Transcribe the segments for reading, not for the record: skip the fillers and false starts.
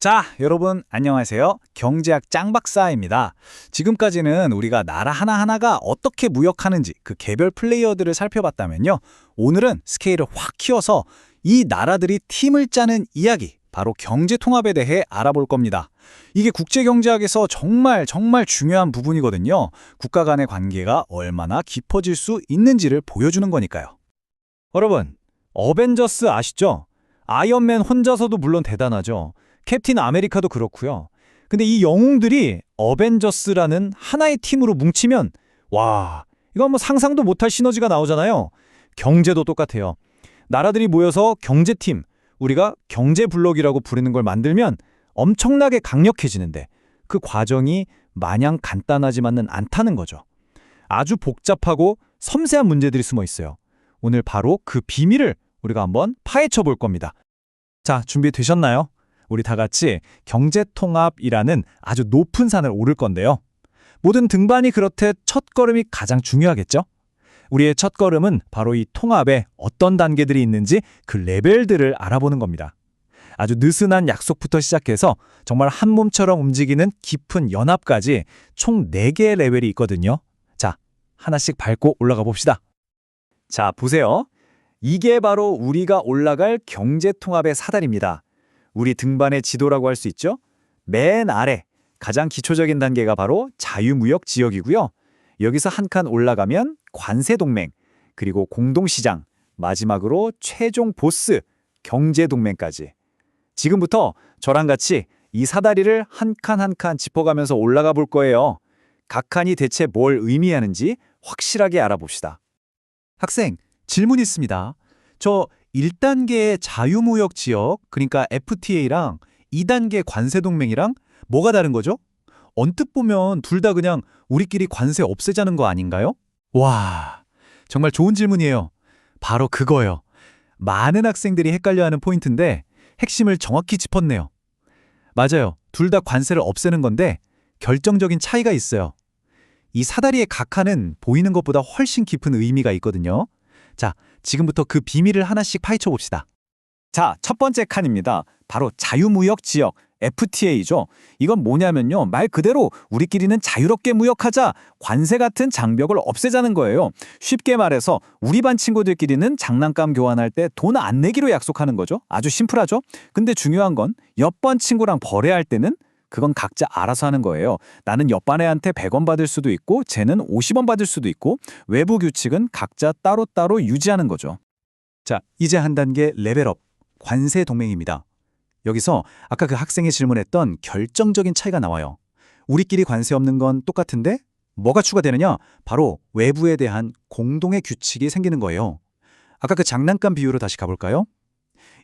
자, 여러분 안녕하세요. 경제학 짱박사입니다. 지금까지는 우리가 나라 하나하나가 어떻게 무역하는지 그 개별 플레이어들을 살펴봤다면요. 오늘은 스케일을 확 키워서 이 나라들이 팀을 짜는 이야기, 바로 경제통합에 대해 알아볼 겁니다. 이게 국제경제학에서 정말 중요한 부분이거든요. 국가 간의 관계가 얼마나 깊어질 수 있는지를 보여주는 거니까요. 여러분, 어벤져스 아시죠? 아이언맨 혼자서도 물론 대단하죠. 캡틴 아메리카도 그렇고요. 근데 이 영웅들이 어벤져스라는 하나의 팀으로 뭉치면 와, 이건 뭐 상상도 못할 시너지가 나오잖아요. 경제도 똑같아요. 나라들이 모여서 경제팀, 우리가 경제블록이라고 부르는 걸 만들면 엄청나게 강력해지는데 그 과정이 마냥 간단하지만은 않다는 거죠. 아주 복잡하고 섬세한 문제들이 숨어 있어요. 오늘 바로 그 비밀을 우리가 한번 파헤쳐 볼 겁니다. 자, 준비되셨나요? 우리 다 같이 경제통합이라는 아주 높은 산을 오를 건데요. 모든 등반이 그렇듯 첫걸음이 가장 중요하겠죠? 우리의 첫걸음은 바로 이 통합에 어떤 단계들이 있는지 그 레벨들을 알아보는 겁니다. 아주 느슨한 약속부터 시작해서 정말 한 몸처럼 움직이는 깊은 연합까지 총 4개의 레벨이 있거든요. 자, 하나씩 밟고 올라가 봅시다. 자, 보세요. 이게 바로 우리가 올라갈 경제통합의 사다리입니다. 우리 등반의 지도라고 할 수 있죠? 맨 아래, 가장 기초적인 단계가 바로 자유무역 지역이고요. 여기서 한 칸 올라가면 관세동맹, 그리고 공동시장, 마지막으로 최종 보스, 경제동맹까지. 지금부터 저랑 같이 이 사다리를 한 칸 한 칸 짚어가면서 올라가 볼 거예요. 각 칸이 대체 뭘 의미하는지 확실하게 알아봅시다. 학생, 질문 있습니다. 저 1단계의 자유무역 지역, 그러니까 FTA랑 2단계 관세동맹이랑 뭐가 다른 거죠? 언뜻 보면 둘 다 그냥 우리끼리 관세 없애자는 거 아닌가요? 와, 정말 좋은 질문이에요. 바로 그거예요. 많은 학생들이 헷갈려하는 포인트인데 핵심을 정확히 짚었네요. 맞아요. 둘 다 관세를 없애는 건데 결정적인 차이가 있어요. 이 사다리의 각 칸은 보이는 것보다 훨씬 깊은 의미가 있거든요. 자, 지금부터 그 비밀을 하나씩 파헤쳐 봅시다. 자, 첫 번째 칸입니다. 바로 자유무역 지역, FTA죠. 이건 뭐냐면요. 말 그대로 우리끼리는 자유롭게 무역하자, 관세 같은 장벽을 없애자는 거예요. 쉽게 말해서 우리 반 친구들끼리는 장난감 교환할 때 돈 안 내기로 약속하는 거죠. 아주 심플하죠? 근데 중요한 건 옆반 친구랑 거래할 때는 그건 각자 알아서 하는 거예요. 나는 옆반 애한테 100원 받을 수도 있고 쟤는 50원 받을 수도 있고 외부 규칙은 각자 따로따로 유지하는 거죠. 자, 이제 한 단계 레벨업, 관세 동맹입니다. 여기서 아까 그 학생이 질문했던 결정적인 차이가 나와요. 우리끼리 관세 없는 건 똑같은데 뭐가 추가되느냐? 바로 외부에 대한 공동의 규칙이 생기는 거예요. 아까 그 장난감 비유로 다시 가볼까요?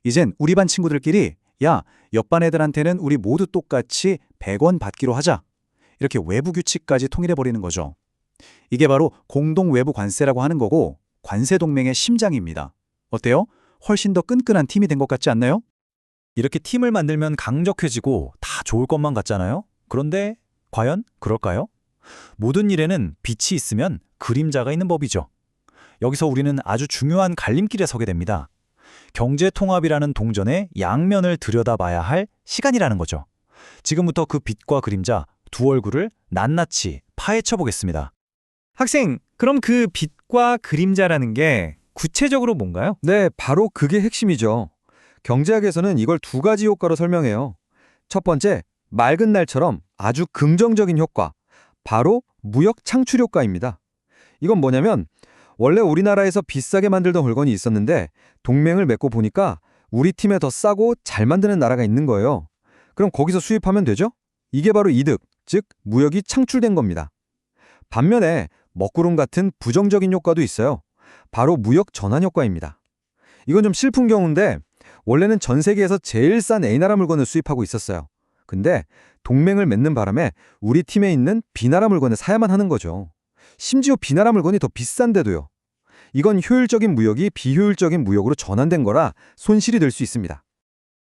이젠 우리 반 친구들끼리 야, 옆반 애들한테는 우리 모두 똑같이 100원 받기로 하자. 이렇게 외부 규칙까지 통일해버리는 거죠. 이게 바로 공동 외부 관세라고 하는 거고 관세 동맹의 심장입니다. 어때요? 훨씬 더 끈끈한 팀이 된 것 같지 않나요? 이렇게 팀을 만들면 강력해지고 다 좋을 것만 같잖아요? 그런데 과연 그럴까요? 모든 일에는 빛이 있으면 그림자가 있는 법이죠. 여기서 우리는 아주 중요한 갈림길에 서게 됩니다. 경제통합이라는 동전의 양면을 들여다봐야 할 시간이라는 거죠. 지금부터 그 빛과 그림자 두 얼굴을 낱낱이 파헤쳐 보겠습니다. 학생, 그럼 그 빛과 그림자라는 게 구체적으로 뭔가요? 네, 바로 그게 핵심이죠. 경제학에서는 이걸 2가지 효과로 설명해요. 첫 번째, 맑은 날처럼 아주 긍정적인 효과, 바로 무역 창출 효과입니다. 이건 뭐냐면 원래 우리나라에서 비싸게 만들던 물건이 있었는데 동맹을 맺고 보니까 우리 팀에 더 싸고 잘 만드는 나라가 있는 거예요. 그럼 거기서 수입하면 되죠? 이게 바로 이득, 즉 무역이 창출된 겁니다. 반면에 먹구름 같은 부정적인 효과도 있어요. 바로 무역 전환 효과입니다. 이건 좀 슬픈 경우인데 원래는 전 세계에서 제일 싼 A나라 물건을 수입하고 있었어요. 근데 동맹을 맺는 바람에 우리 팀에 있는 B나라 물건을 사야만 하는 거죠. 심지어 B나라 물건이 더 비싼데도요. 이건 효율적인 무역이 비효율적인 무역으로 전환된 거라 손실이 될 수 있습니다.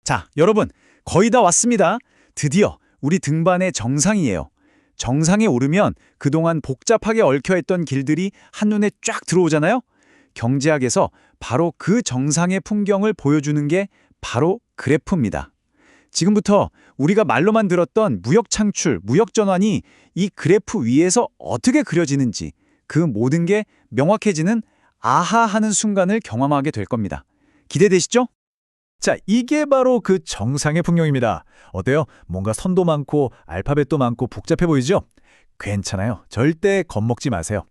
자, 여러분, 거의 다 왔습니다. 드디어 우리 등반의 정상이에요. 정상에 오르면 그동안 복잡하게 얽혀있던 길들이 한눈에 쫙 들어오잖아요. 경제학에서 바로 그 정상의 풍경을 보여주는 게 바로 그래프입니다. 지금부터 우리가 말로만 들었던 무역 창출, 무역 전환이 이 그래프 위에서 어떻게 그려지는지 그 모든 게 명확해지는 아하 하는 순간을 경험하게 될 겁니다. 기대되시죠? 자, 이게 바로 그 정상의 풍경입니다. 어때요? 뭔가 선도 많고 알파벳도 많고 복잡해 보이죠? 괜찮아요. 절대 겁먹지 마세요.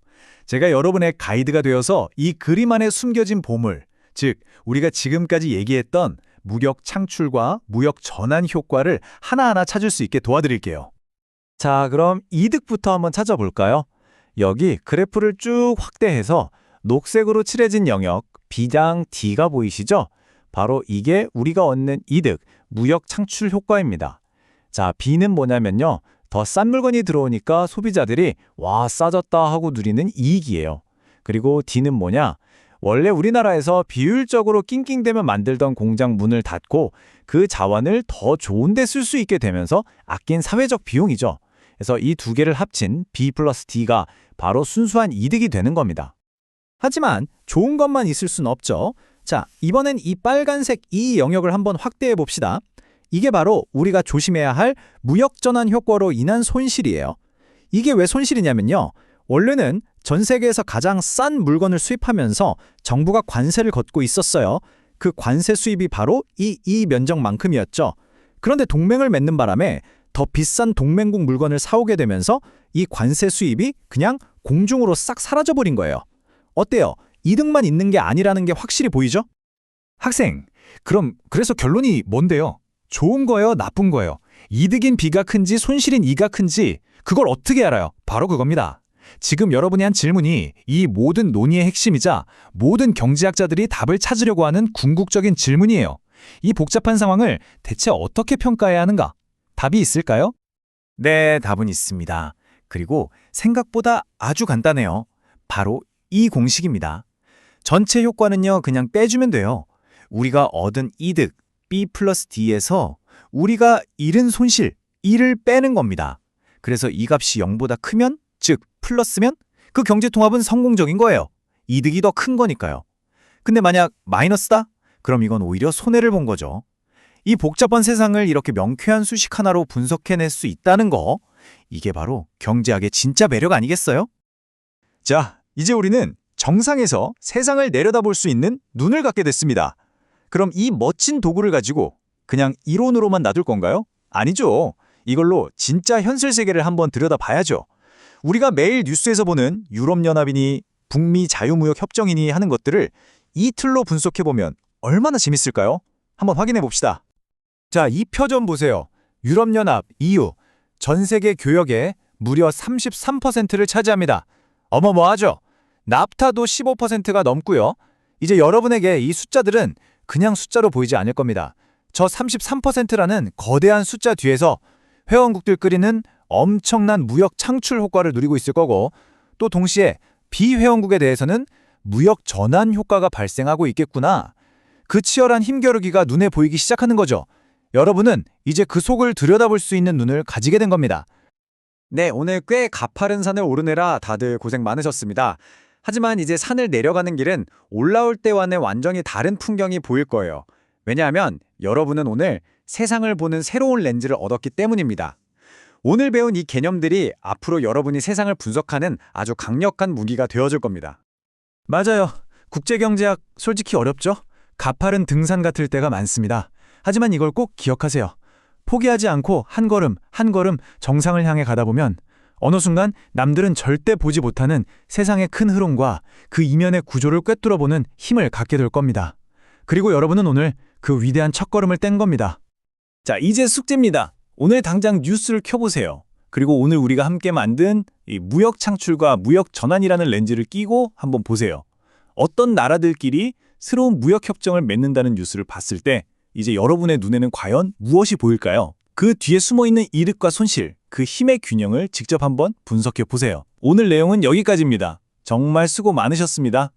제가 여러분의 가이드가 되어서 이 그림 안에 숨겨진 보물, 즉 우리가 지금까지 얘기했던 무역 창출과 무역 전환 효과를 하나하나 찾을 수 있게 도와드릴게요. 자, 그럼 이득부터 한번 찾아볼까요? 여기 그래프를 쭉 확대해서 녹색으로 칠해진 영역 B장 D가 보이시죠? 바로 이게 우리가 얻는 이득, 무역 창출 효과입니다. 자, B는 뭐냐면요. 더 싼 물건이 들어오니까 소비자들이 와, 싸졌다 하고 누리는 이익이에요. 그리고 D는 뭐냐? 원래 우리나라에서 비효율적으로 낑낑대며 만들던 공장 문을 닫고 그 자원을 더 좋은 데 쓸 수 있게 되면서 아낀 사회적 비용이죠. 그래서 이 두 개를 합친 B 플러스 D가 바로 순수한 이득이 되는 겁니다. 하지만 좋은 것만 있을 순 없죠. 자, 이번엔 이 빨간색 이 영역을 한번 확대해 봅시다. 이게 바로 우리가 조심해야 할 무역전환 효과로 인한 손실이에요. 이게 왜 손실이냐면요. 원래는 전 세계에서 가장 싼 물건을 수입하면서 정부가 관세를 걷고 있었어요. 그 관세 수입이 바로 이 면적만큼이었죠. 그런데 동맹을 맺는 바람에 더 비싼 동맹국 물건을 사오게 되면서 이 관세 수입이 그냥 공중으로 싹 사라져버린 거예요. 어때요? 이득만 있는 게 아니라는 게 확실히 보이죠? 학생, 그래서 결론이 뭔데요? 좋은 거예요? 나쁜 거예요? 이득인 B가 큰지 손실인 E가 큰지 그걸 어떻게 알아요? 바로 그겁니다. 지금 여러분이 한 질문이 이 모든 논의의 핵심이자 모든 경제학자들이 답을 찾으려고 하는 궁극적인 질문이에요. 이 복잡한 상황을 대체 어떻게 평가해야 하는가? 답이 있을까요? 네, 답은 있습니다. 그리고 생각보다 아주 간단해요. 바로 이 공식입니다. 전체 효과는요, 그냥 빼주면 돼요. 우리가 얻은 이득, B 플러스 D에서 우리가 잃은 손실, E를 빼는 겁니다. 그래서 이 값이 0보다 크면, 즉 플러스면 그 경제통합은 성공적인 거예요. 이득이 더 큰 거니까요. 근데 만약 마이너스다? 그럼 이건 오히려 손해를 본 거죠. 이 복잡한 세상을 이렇게 명쾌한 수식 하나로 분석해낼 수 있다는 거, 이게 바로 경제학의 진짜 매력 아니겠어요? 자, 이제 우리는 정상에서 세상을 내려다볼 수 있는 눈을 갖게 됐습니다. 그럼 이 멋진 도구를 가지고 그냥 이론으로만 놔둘 건가요? 아니죠. 이걸로 진짜 현실 세계를 한번 들여다봐야죠. 우리가 매일 뉴스에서 보는 유럽연합이니 북미 자유무역 협정이니 하는 것들을 이 틀로 분석해보면 얼마나 재밌을까요? 한번 확인해 봅시다. 자, 이 표전 보세요. 유럽연합, EU, 전 세계 교역의 무려 33%를 차지합니다. 어마어마하죠? 납타도 15%가 넘고요. 이제 여러분에게 이 숫자들은 그냥 숫자로 보이지 않을 겁니다. 저 33%라는 거대한 숫자 뒤에서 회원국들 끓이는 엄청난 무역 창출 효과를 누리고 있을 거고, 또 동시에 비회원국에 대해서는 무역 전환 효과가 발생하고 있겠구나. 그 치열한 힘겨루기가 눈에 보이기 시작하는 거죠. 여러분은 이제 그 속을 들여다볼 수 있는 눈을 가지게 된 겁니다. 네, 오늘 꽤 가파른 산을 오르느라 다들 고생 많으셨습니다. 하지만 이제 산을 내려가는 길은 올라올 때와는 완전히 다른 풍경이 보일 거예요. 왜냐하면 여러분은 오늘 세상을 보는 새로운 렌즈를 얻었기 때문입니다. 오늘 배운 이 개념들이 앞으로 여러분이 세상을 분석하는 아주 강력한 무기가 되어줄 겁니다. 맞아요. 국제경제학 솔직히 어렵죠? 가파른 등산 같을 때가 많습니다. 하지만 이걸 꼭 기억하세요. 포기하지 않고 한 걸음 한 걸음 정상을 향해 가다 보면 어느 순간 남들은 절대 보지 못하는 세상의 큰 흐름과 그 이면의 구조를 꿰뚫어보는 힘을 갖게 될 겁니다. 그리고 여러분은 오늘 그 위대한 첫걸음을 뗀 겁니다. 자, 이제 숙제입니다. 오늘 당장 뉴스를 켜보세요. 그리고 오늘 우리가 함께 만든 이 무역 창출과 무역 전환이라는 렌즈를 끼고 한번 보세요. 어떤 나라들끼리 새로운 무역 협정을 맺는다는 뉴스를 봤을 때 이제 여러분의 눈에는 과연 무엇이 보일까요? 그 뒤에 숨어있는 이득과 손실, 그 힘의 균형을 직접 한번 분석해 보세요. 오늘 내용은 여기까지입니다. 정말 수고 많으셨습니다.